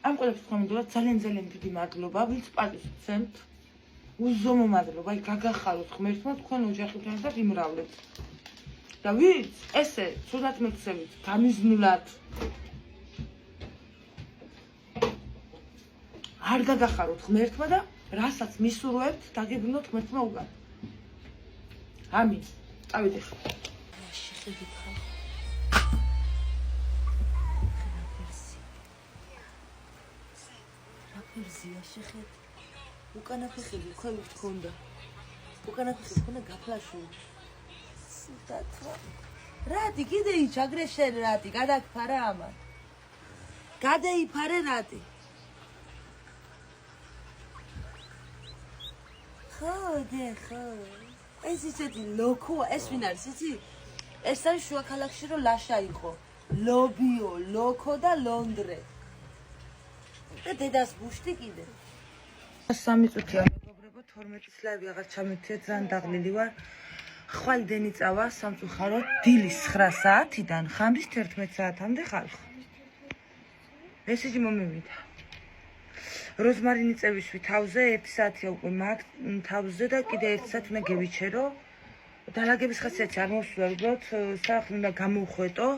ამ ყველაფერს ხომ ძალიან დიდი მადლობა ვინც პატივს გცემთ უზომო მადლობა აი გაგახაროთ ღმერთმა თქვენ ოჯახებთან და იმრავლებთ და ვინც ესე ცუდად მეკცევით გამიზნულად არ გაგახაროთ ღმერთმა და რასაც მისურვებთ დაგებრუნოთ ღმერთმა უკან ამინ წავიდე შეხედით ხარ რაფერზია შეხეთ უკანა ფეხები ქვევით გქონდა უკანა ფეხები გქონდა გაფლაშული რატი კიდე იჩაგრეშენ რატი გადაგფარა ამან გადაიფარე რატი ხო ეს ისეთი ლოქოა ეს ვინ არის იცი ეს არის შუა ქალაქში რომ ლაშა იყო ლობიო ლოქო და ლონდრე და დედას ბუშტი კიდე 3 წუთია მეგობრებო 12 ლაივი აღარ ჩამეთია ძალიან დაღლილი ვარ ხვალ დენი წავა სამწუხაროდ დილის 9 საათიდან ხამის 11 საათამდე ხალხ. მესიჯი მომივიდა. როზმარინი წევისვი თავზე 1 საათია უკვე მაგ თავზე და კიდე 1 საათი უნდა გევიჩერო. დალაგების ხასიათი არ მოსულა, უბრალოდ სახლი უნდა გამოვხვეტო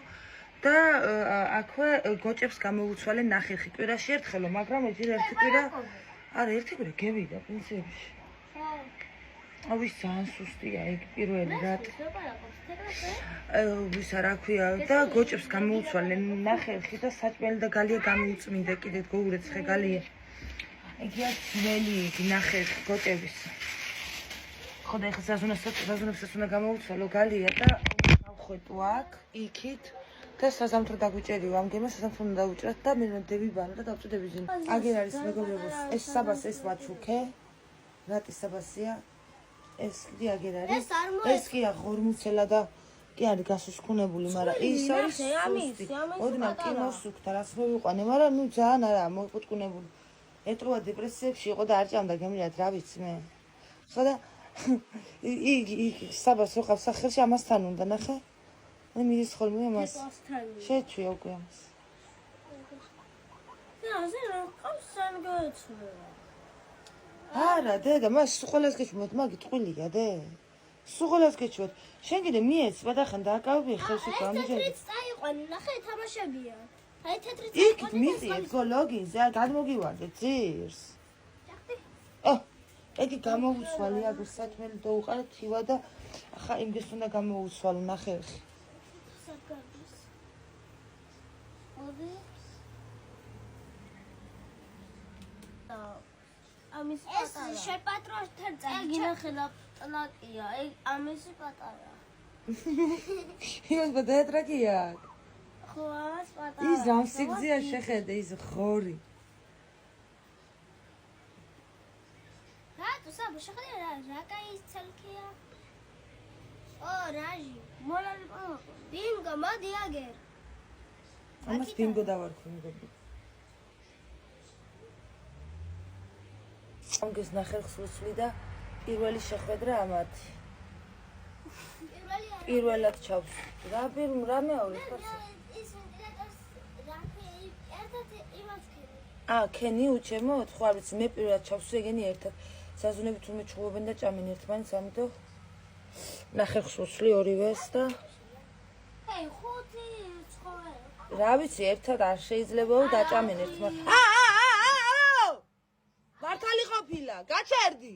და აქვე გოჭებს გამოვუცვალე ნახერხი კვირაში ერთხელო, მაგრამ ეჯერ ერთი კვირა არა ერთი კვირა გევიდა პრინციპში. ავის ძალიან სუსტია ეგ პირველი რატ ვის რა ქვია და გოჭებს გამოუცვალე ნახერხი და საჭმელი და გალია გამოუწმინდა კიდე გოურეც ხე გალია ეგია ძველი ნახერხი გოჭების ხო და ეხლა საზონებსაც უნდა გამოუცვალო გალია და გავხვეტო აქ იქით და საზამთრო დაგვიჭერიო ამ გემას საზამთრო უნდა დავუჭრათ და მე დავიბანო და დავწუდები ზინ აგერ არის მეგობრებო ეს საბას ეს ვაჩუქე რატი საბასია ეს კი აგერ არის ეს კი 40 და კი არის გასუსქუნებული მაგრამ ის არის სუსტი ოდნა კი მოსუქთა რას რო ვიყვანე მაგრამ ნუ ძალიან არა მოკუტკუნებული ეტროა დეპრესიებში იყო და არ ჭამდა გემრიად რა ვიცი მე ხო და იგი საბას რო ყავს სახელში ამასთან უნდა ნახე. მე მიდის ხოლმე ამას. შეჩვია უკვე ამას. ასე რა ყავს სანგოეცვლა. არა, დედა, მას სულ გეჩვოთ, მაგი ტყუილია, დე. სულ გეჩვოთ. შენ კიდე მიეცვა და ხან დააკავები ხელში გამიჯერე. თეთრიც წაიყვანი, ნახე თამაშებია. აი თეთრიც იქ მიწიეთ გოლოგინზე, არ გადმოგივარდე ძირს. ეგი გამოუცვალე აგერ საჭმელი დაუყარე თივა და ახლა იმის უნდა გამოუცვალო ნახე. საკარგის. მოდი. ამის პატარა. ეს შეპატროშთან წაგი ნახე ლაკია. აი ამისი პატარა. იმას ბადეტრაკია. ხო, ამას პატარა. ის ამ სიგზეა შეხედე ის ხორი. Саб, შეხედე რა кай ცელქია? რაჟი. მოლალი პო. ბინგო, მოდი აგერ. ამას ბინგო დავარქვი. ამგეს ნახერხს უსვლი და პირველი შეხვედრა ამათი. პირველად ჩავს. რა მეორე ხარს? ის ვენტილატორს რაკი ერთად იმას ქენი. ქენი უჩემო, ხო არ ვიცი, მე პირველად ჩავს ეგენი ერთად. საზუნები თურმე ჩხუბობენ და ჭამენ ერთმანეთს, ამიტომ ნახერხს უსვლი ორივეს და ჰეი, ხუთი ცხოველი. რა ვიცი, ერთად არ შეიძლებაო დაჭამენ ერთმანეთს. მართალი ყოფილა, გაჩერდი.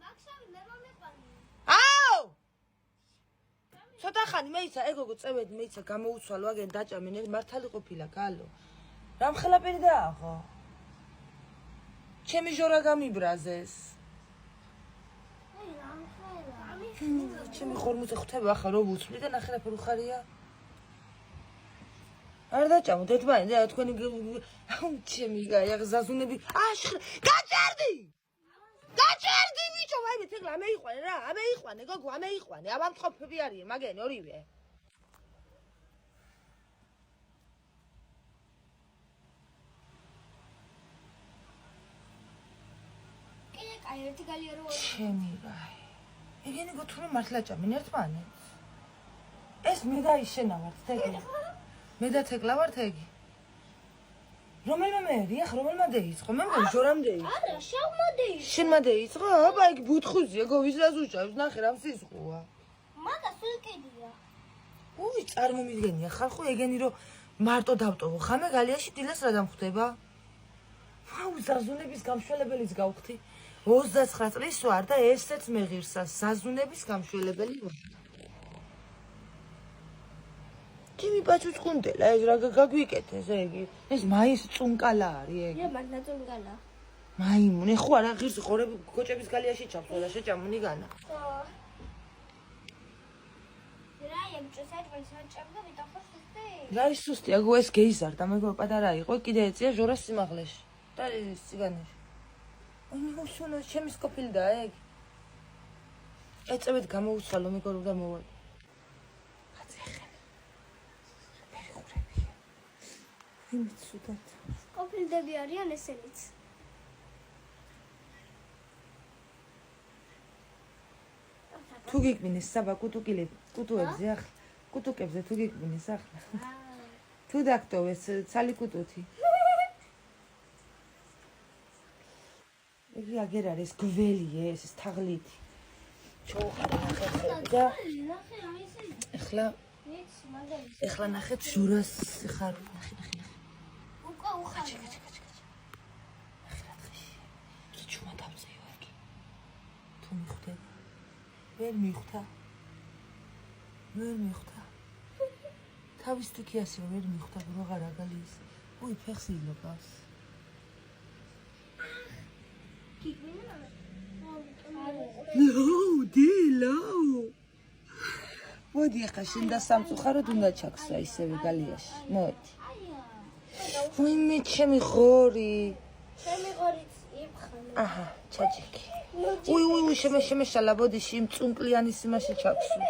მაგშავი მე მომიყვანი. ცოტა ხანი მეიცა, ეგოგო წევედი მეიცა გამოუცვალო, აგენ დაჭამენ, მართალი ყოფილა, გალო. რამხელაპერი დააღო? ჩემი ჟორა გამიბრაზეს. ჩემი ხორმუზე ხვდება ახლა რო ვუცვლი და ნახე რა ფერი ხარია. არ დაჭამო დედმანი და თქვენი ჩემი ზაზუნები გაჭერდი ბიჭო ვაიმე თეკლა ამეიყვანე რა ამეიყვანე გოგო ამეიყვანე აბამწყობები არიან მაგენი ორივე აი ერთი გალია რო ჩემი რაი ეგენი გოთურე მართლა ჭამენ ერთმანეთს ეს მე და ისენა ვართ თეკლა მე და თეკლა ვართ ეგი რომელმა მეერია რომელმა დაიწყო მე მგონი ჟორამ დაიწყო არა შავმა დაიწყო შენმა დაიწყო აბა იგი ბუთხუზია გოვიზრას უჭავს ნახე რამ სიზღუა მაგა სულ კიდია უი წარმომიდგენია ხალხო ეგენი რომ მარტო დავტოვო ხამე გალიაში დილას რა დამხვდება აუ ზაზუნების გამშველებელიც გავხდი 29 წლის ვარ და ესეც მეღირსა ზაზუნების გამშველებელი ვარ ჩემი ბაჭუწყუნდელა ეს რა გაგვიკეთეს ეგი ეს მაის წუნკალა არის ეგი ია მაგ ნაწუნკალა მაიმუნე ხო არა ღირს ხორები გოჭების გალიაში ჩავსო და შეჭამუნი განა რა ემჭოს აჭმის აჭამდა ვიტახოს სუსტი რა ის სუსტი აგო ეს გეიზარდა მეგობრ პატარა იყო კიდე ეწია ჟორას სიმაღლეში და სიგანეში აი მიგოსუნა ჩემის ყოფილდა ეგი ეწევით გამოუცვალო მეგობრ და მოვა იმიცუდათ ყოფილდები არიან ესენიც თუ გიგვინეს საბა კუტუებზე ახლა კუტუკებზე თუ გიგვინეს ახლა თუ დაქტოვეს ცალი კუტუთი იგი აგერ არის გველი ეს თაღლითი ჩოუყარე ნახე და ეხლა ნახეთ ჟურას ხარ ნახე უკა უხარ ჩუმა დავწეო იგი თუ მიხვდები ვერ მიხვდა თავის თქიასი ვერ მიხვდა როგორ აგალის უი ფეხს ილობას დილო მოდი ახლა შენ და სამწუხაროდ უნდა ჩაქსვა ისევე გალიაში მოდი ვინმე ჩემი ღორი იფხანა აჰა ჩაჭიქი უი შემეშალა ბოდიში იმ წუნკლიანის იმაში ჩაქსვა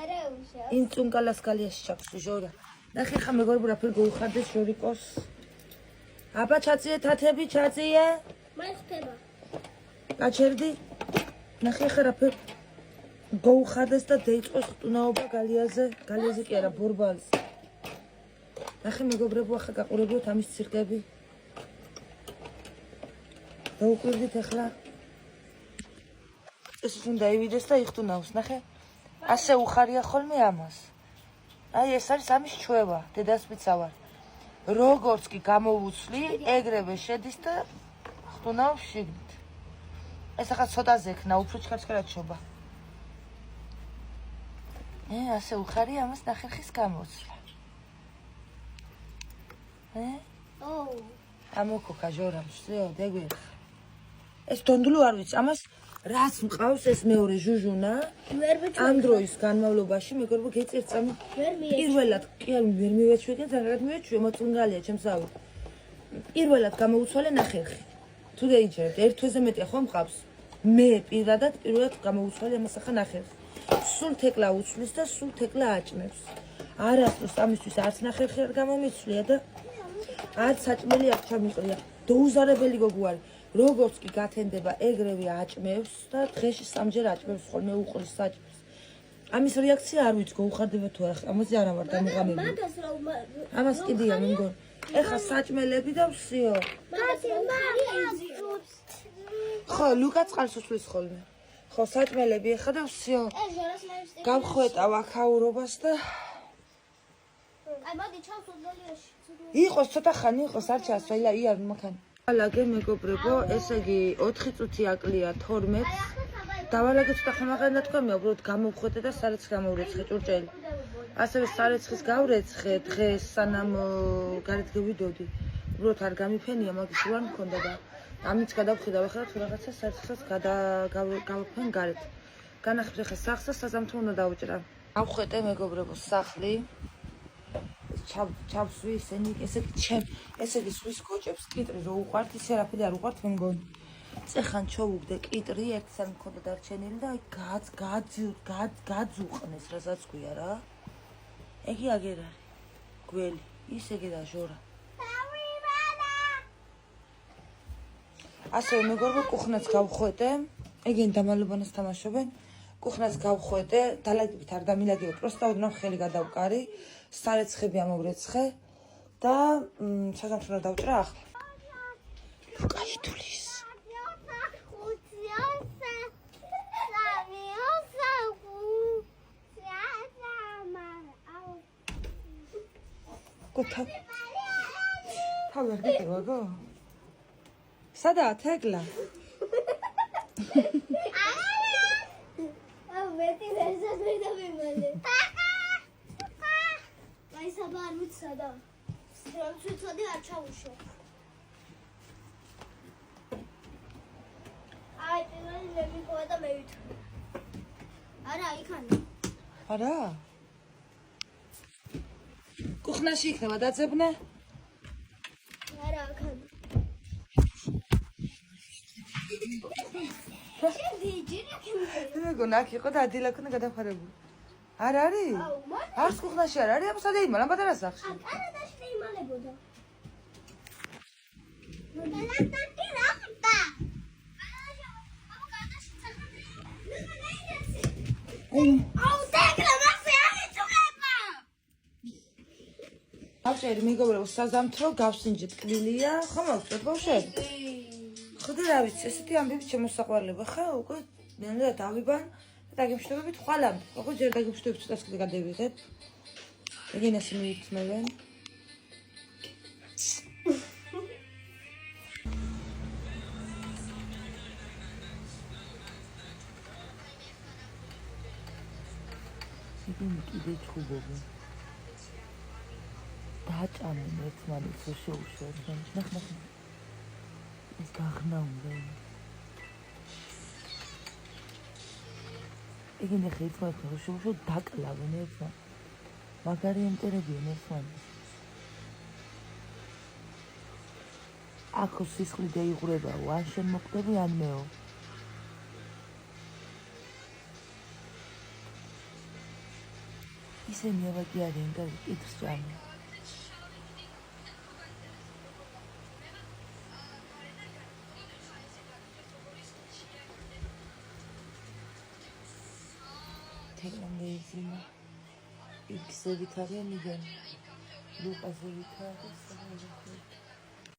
არა უშა იმ წუნკალას გალიაში ჩაქსვა ჟორა ნახე ხა მეგობრებო რა ფერ გოუხარდეს ჟორიკოს აბა ჩაწიე თათები ჩაწიე მაინც ხდება გაჩერდი ნახე ხა რა ფერ გაუხარდეს და დაიწყოს ხტუნაობა გალიაზე კი არა ბორბალს. ნახე მეგობრებო ახლა გაყურებიოთ ამის ცირკები. დაუკვირდით ახლა. ეს უნდა ივიდეს და იხტუნავს, ნახე. ასე უხარია ხოლმე ამას. აი ეს არის ამის ჩვევა, დედასმიცა ვარ. როგორც კი გამოვუცლი, ეგრევე შედის და ხტუნავს შიგნით. ეს ახლა ცოტა ზექნა, უფრო ჩქარჩქარად შობა. ასე უხარია ამას ნახერხის გამოცვლა. ამოკოკა ჟორამ, შლიო, დეგვიხ. ეს დონდლუ არ ვიცი, ამას რაც მყავს ეს მეორე ჟუჟუნა, ამ დროის განმავლობაში მეგობრებო გეწერ წამი პირველად კი არ ვერ მივეჩვენე, ზოგადად მივეჩვენე, მოწუნგალია ჩემს ავი. პირველად გამოუცვალე ნახერხი. თუ დაიჯერებთ, ერთ თვეზე მეტი ხომ მყავს. მე პირველად გამოუცვალე ამას ახლა ნახერხი. სულ თეკლა უცვლის და სულ თეკლა აჭმევს. არასდროს ამისთვის არც ნახერხი არ გამომიცვლია და არც საჭმელი არ ჩამიყრია. დაუზარებელი გოგო არის. როგორც კი გათენდება, ეგრევე აჭმევს და დღეში სამჯერ აჭმევს ხოლმე უყრის საჭმელს. ამის რეაქცია არ ვიცი, გაუხარდება თუ არა, ამაზე არ ვარ დამღამებული. ამას კიდია მე მგონი. ეხა საჭმელები და ვსიო. ხო, ლუკა წყალს უსვლის ხოლმე. ხო, საჭმელები ეხა და ვსიო. გავხვეტავ აქაურობას და აი მოდი ჩავს უძველიაში. იყოს ცოტა ხანი იყოს, არ ჩასვლა, იარ მაქან. დავალაგე მეგობრებო, ესე იგი 4 წუთი აკლია 12-ს. დავალაგე ცოტა ხმაღან ნათქვამია, უბრალოდ გამოვხვეთე და სარეცხს გამოვრეცხე ჭურჭელი. ასევე სარეცხის გავრეცხე დღეს სანამ გარეთ გევიდოდი. უბრალოდ არ გამიფენია, მაგის უარ მქონდა და ამიც გადავხედავ ახლა თუ რაღაცა სარეცხსაც გავფენ გარეთ. განახვრე ხა სახლს და საზამთრო უნდა დავუჭრა. გავხვეთე მეგობრებო სახლი. ჩავსვი ისენი, ესე იგი სვის გოჭებს კიტრი რო უყვართ, ისე არაფერი არ უყვართ მე მგონი. წეხან ჩოვუგდე კიტრი, ერთსან მქონდა დარჩენილი და აი გაძუყნეს, რასაც გვია რა. ეგი აგერ არის. გველი, ის ეგე და ჟორა. ასევე მეგობრებო, კუხნაც გავხვეთე. ეგენი დამალობანას თამაშობენ. კუხნას გავხვეთე, დალაგებით არ დამილაგებო, პროსტა უდნავ ხელი გადავკარი. სარეცხები ამოვრეცხე და საზამთრო დავჭრა ახლა. ლუკაიტულის. გოთა. თავი არ გეტევა გო? სადაა თეკლა? მეტი რეზად მე დავიმალე. აი საბა არ ვიცადა. რომ ცუცოდი არ ჩაუშო. აი პირველი მე მიყვა და მე ვითხრი. არა, იქანი. არა? კუხნაში იქნება დაძებნე? არა, აქანი. მე გონა აქ იყო და ადილა ქონა გადაფარებული. არ არის? არც კუხნაში არ არის, აბა სადა იმალა პატარა სახლში. კანადაში იმალებოდა. აუ დაგლა მასე აღიწუება. ბავშვები, მეგობრებო, საზამთრო გავსინჯეთ კბილია, ხომ მოგწევთ ბავშვები? ხოდა რა ვიცი, ესეთი ამბები შემოსაყვარლება ხა, უკვე ნელა დავიბან და დაგემშვიდობებით ხვალამდე. ხო, ჯერ დაგემშვიდობებით ცოტას კიდე გადავიღებ. ეგენას მიიწმევენ. ისინი კიდე ჩხუბობენ. დაჭამენ ერთმანეთს რო შეუშვენ. ნახ. ის გაღნაუნდნენ. ეგენი ხე ერთმანეთს რო შეუშვენ დაკლავენ ერთმანეთს. მაგარი ემტერებიან ერთმანეთს. აქ სისხლი დაიღურება, ან შენ მოკვდები, ან მეო. ისინი ავაგი არიან და კითხს ჭამენ. თეკნამდე იზინა. იქ ზევით არიან იგენ. ლუყა ზევით არის.